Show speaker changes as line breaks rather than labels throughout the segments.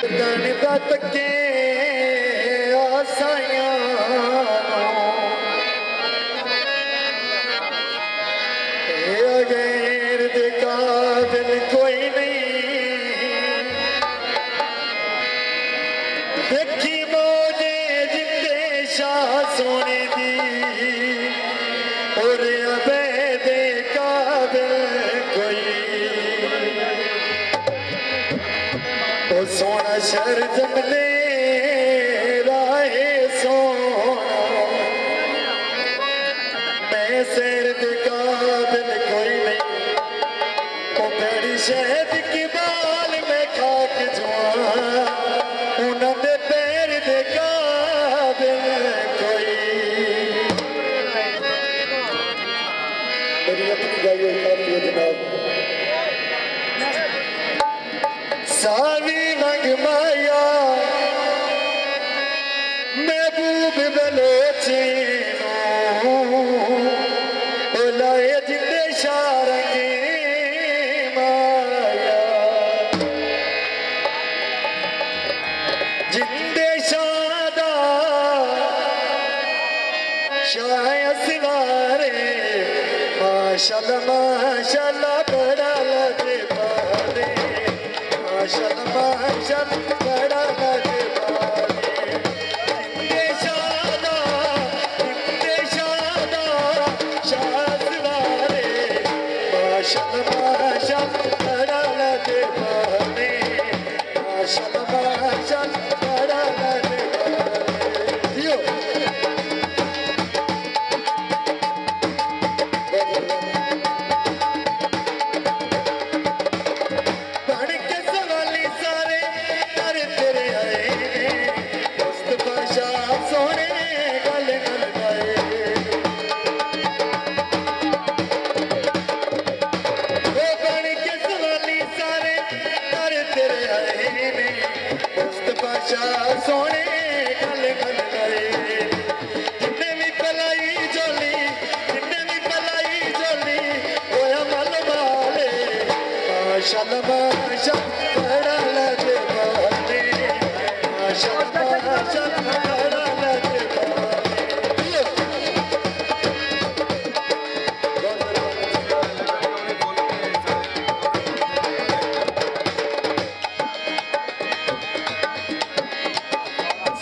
गण गत के आसायां गैर दे काबिल कोई नहीं देखी मौजे जिंदे शाह सोने दी और अबे दे काबिल कोई ओ सोना शर जमले राहे सोना मैं सिर दे काबिल कोई नहीं ओ बड़ी शहद की बाल में खाक जुआ उन्होंने पैर दे काबिल कोई मेरी अपनी गाइयों काफी है जनाब सावी मंग माया महबूब बलोची लाए जिंदे शारंगे माया जिंदे शादा शाय सिवारे माशाल्लाह माशाल्लाह बड़ा लगे पारे माशाल्लाह माशाल्लाह बड़ा लगे सोने गल गल करे जिन्ने भी पलाई जोली जिन्ने भी पलाई जोली होया मल वाले माशाल्लाह माशाल्लाह बड़ा लगे बाते माशाल्लाह माशाल्लाह बड़ा लगे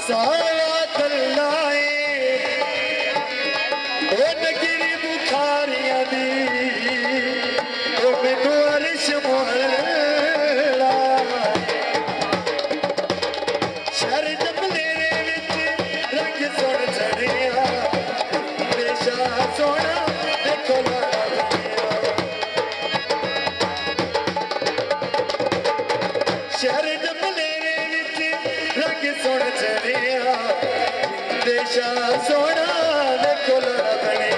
साया तल्लाए ओ नगिरी बुखारियां दी ओ मैनू अरश मोहला शहर जमलेरे विच रंग सुन चढ़िया बेशा सोना देखो लाला शहर जमलेरे विच रंग सुन चढ़िया देशा सोना देखो लड़ने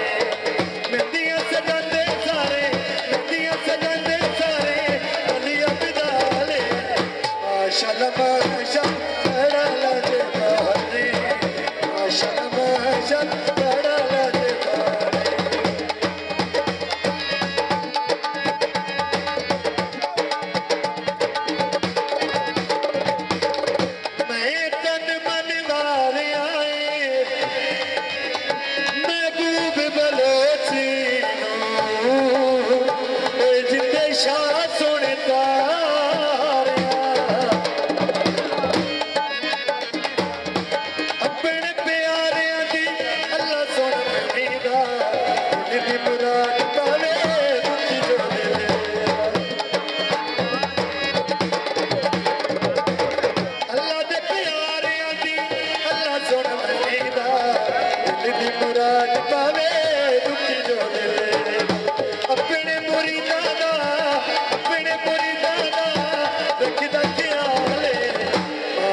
मेहंदियां सजांदे सारे मेहंदियां सजांदे सारे गलियां बिदाले माशाल्लाह माशाल्लाह बड़ा लगे बाते माशाल्लाह माशाल्लाह बड़ा लगे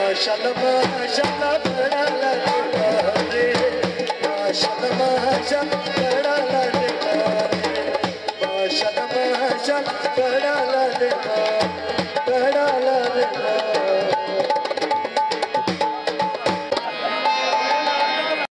माशाल्लाह माशाल्लाह बड़ा लगे माशाल्लाह माशाल्लाह